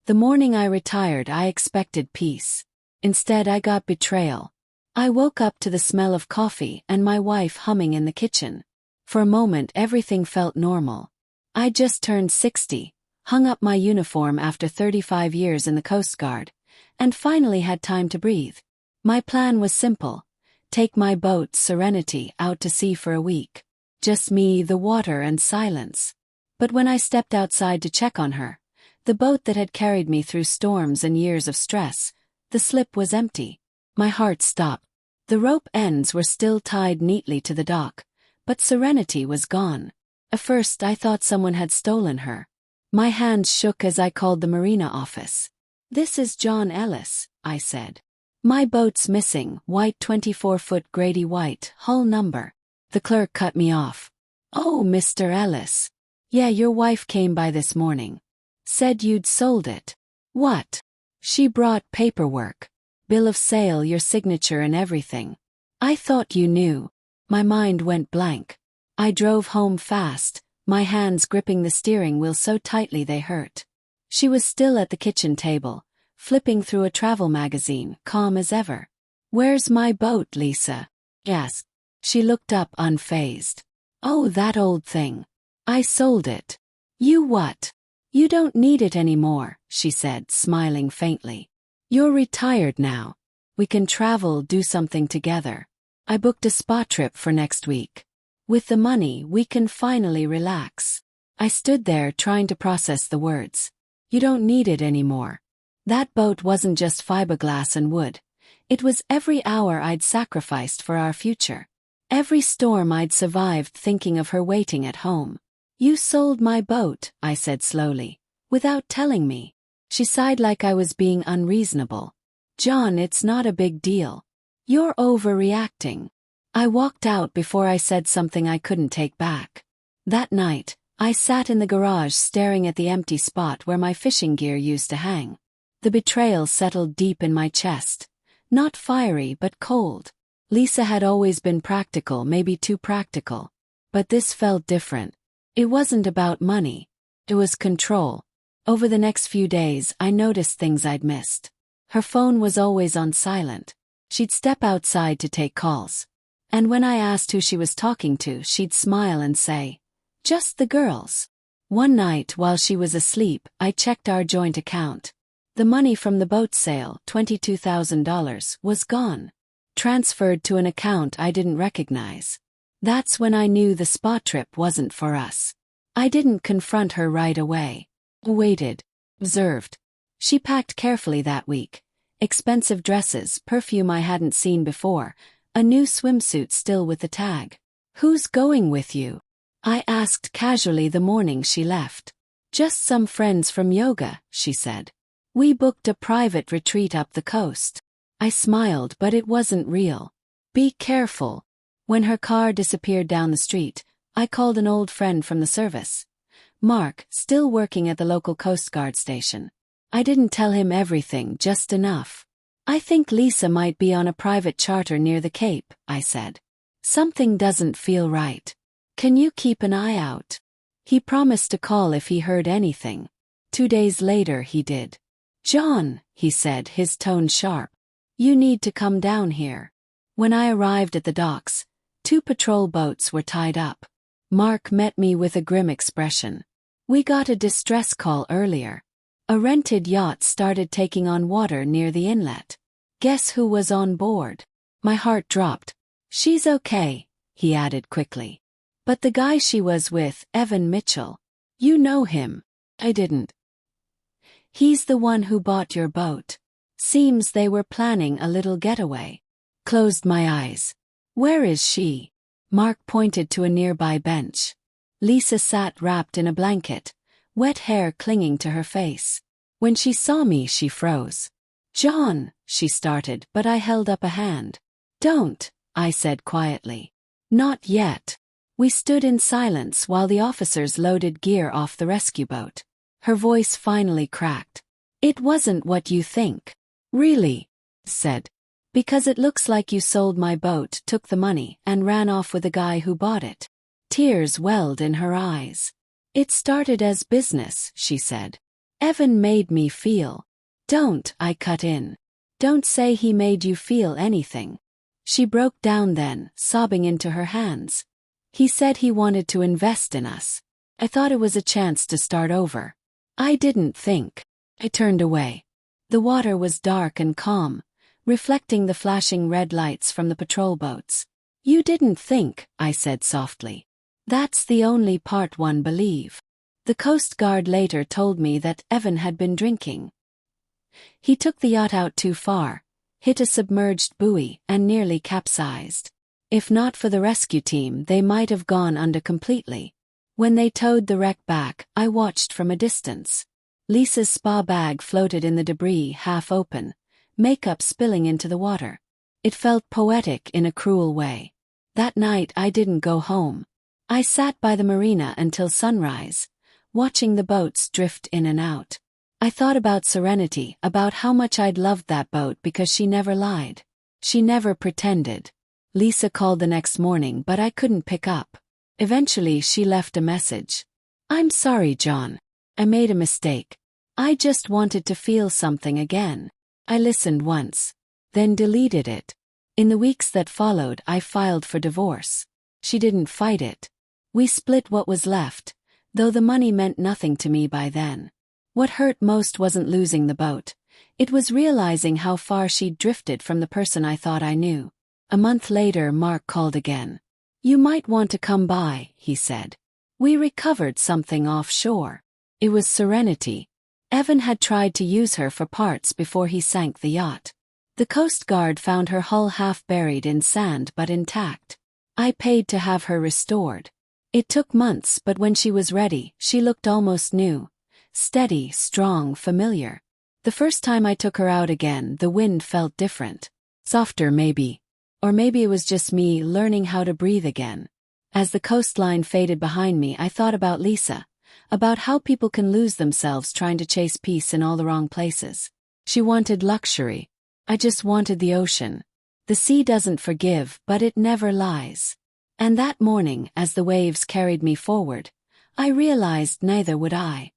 The morning I retired, I expected peace. Instead, I got betrayal. I woke up to the smell of coffee and my wife humming in the kitchen. For a moment, everything felt normal. I just turned 60, hung up my uniform after 35 years in the Coast Guard, and finally had time to breathe. My plan was simple: take my boat, Serenity, out to sea for a week. Just me, the water, and silence. But when I stepped outside to check on her, the boat that had carried me through storms and years of stress, the slip was empty. My heart stopped. The rope ends were still tied neatly to the dock, but Serenity was gone. At first I thought someone had stolen her. My hands shook as I called the marina office. "This is John Ellis," I said. "My boat's missing, white 24-foot Grady white, hull number." The clerk cut me off. "Oh, Mr. Ellis. Yeah, your wife came by this morning. Said you'd sold it." "What?" "She brought paperwork. Bill of sale, your signature and everything." "I thought you knew." My mind went blank. I drove home fast, my hands gripping the steering wheel so tightly they hurt. She was still at the kitchen table, flipping through a travel magazine, calm as ever. "Where's my boat, Lisa?" "Yes." She looked up unfazed. "Oh, that old thing. I sold it." "You what?" "You don't need it anymore," she said, smiling faintly. "You're retired now. We can travel, do something together. I booked a spa trip for next week. With the money, we can finally relax." I stood there trying to process the words. You don't need it anymore. That boat wasn't just fiberglass and wood. It was every hour I'd sacrificed for our future. Every storm I'd survived thinking of her waiting at home. "You sold my boat," I said slowly, "without telling me." She sighed like I was being unreasonable. "John, it's not a big deal. You're overreacting." I walked out before I said something I couldn't take back. That night, I sat in the garage staring at the empty spot where my fishing gear used to hang. The betrayal settled deep in my chest. Not fiery but cold. Lisa had always been practical, maybe too practical. But this felt different. It wasn't about money. It was control. Over the next few days, I noticed things I'd missed. Her phone was always on silent. She'd step outside to take calls. And when I asked who she was talking to, she'd smile and say, "Just the girls." One night, while she was asleep, I checked our joint account. The money from the boat sale, $22,000, was gone. Transferred to an account I didn't recognize. That's when I knew the spa trip wasn't for us. I didn't confront her right away. Waited. Observed. She packed carefully that week. Expensive dresses, perfume I hadn't seen before, a new swimsuit still with the tag. "Who's going with you?" I asked casually the morning she left. "Just some friends from yoga," she said. "We booked a private retreat up the coast." I smiled, but it wasn't real. "Be careful." When her car disappeared down the street, I called an old friend from the service. Mark, still working at the local Coast Guard station. I didn't tell him everything, just enough. "I think Lisa might be on a private charter near the Cape," I said. "Something doesn't feel right. Can you keep an eye out?" He promised to call if he heard anything. 2 days later he did. "John," he said, his tone sharp. "You need to come down here." When I arrived at the docks, 2 patrol boats were tied up. Mark met me with a grim expression. "We got a distress call earlier. A rented yacht started taking on water near the inlet. Guess who was on board?" My heart dropped. "She's okay," he added quickly. "But the guy she was with, Evan Mitchell. You know him." I didn't. "He's the one who bought your boat. Seems they were planning a little getaway." Closed my eyes. "Where is she?" Mark pointed to a nearby bench. Lisa sat wrapped in a blanket, wet hair clinging to her face. When she saw me, she froze. "John," she started, but I held up a hand. "Don't," I said quietly. "Not yet." We stood in silence while the officers loaded gear off the rescue boat. Her voice finally cracked. "It wasn't what you think." "Really?" said. "Because it looks like you sold my boat, took the money, and ran off with the guy who bought it." Tears welled in her eyes. "It started as business," she said. Evan made me feel. Don't, I cut in. Don't say he made you feel anything. She broke down then, sobbing into her hands. He said he wanted to invest in us. I thought it was a chance to start over. I didn't think. I turned away. The water was dark and calm, reflecting the flashing red lights from the patrol boats. You didn't think, I said softly. That's the only part one believe. The Coast Guard later told me that Evan had been drinking. He took the yacht out too far, hit a submerged buoy, and nearly capsized. If not for the rescue team, they might have gone under completely. When they towed the wreck back, I watched from a distance. Lisa's spa bag floated in the debris half open, makeup spilling into the water. It felt poetic in a cruel way. That night I didn't go home. I sat by the marina until sunrise, watching the boats drift in and out. I thought about Serenity, about how much I'd loved that boat because she never lied. She never pretended. Lisa called the next morning, but I couldn't pick up. Eventually she left a message. I'm sorry, John. I made a mistake. I just wanted to feel something again. I listened once, then deleted it. In the weeks that followed, I filed for divorce. She didn't fight it. We split what was left, though the money meant nothing to me by then. What hurt most wasn't losing the boat. It was realizing how far she'd drifted from the person I thought I knew. A month later, Mark called again. You might want to come by, he said. We recovered something offshore. It was Serenity. Evan had tried to use her for parts before he sank the yacht. The Coast Guard found her hull half buried in sand but intact. I paid to have her restored. It took months, but when she was ready, she looked almost new. Steady, strong, familiar. The first time I took her out again, the wind felt different. Softer maybe. Or maybe it was just me learning how to breathe again. As the coastline faded behind me, I thought about Lisa. About how people can lose themselves trying to chase peace in all the wrong places. She wanted luxury. I just wanted the ocean. The sea doesn't forgive, but it never lies. And that morning, as the waves carried me forward, I realized neither would I.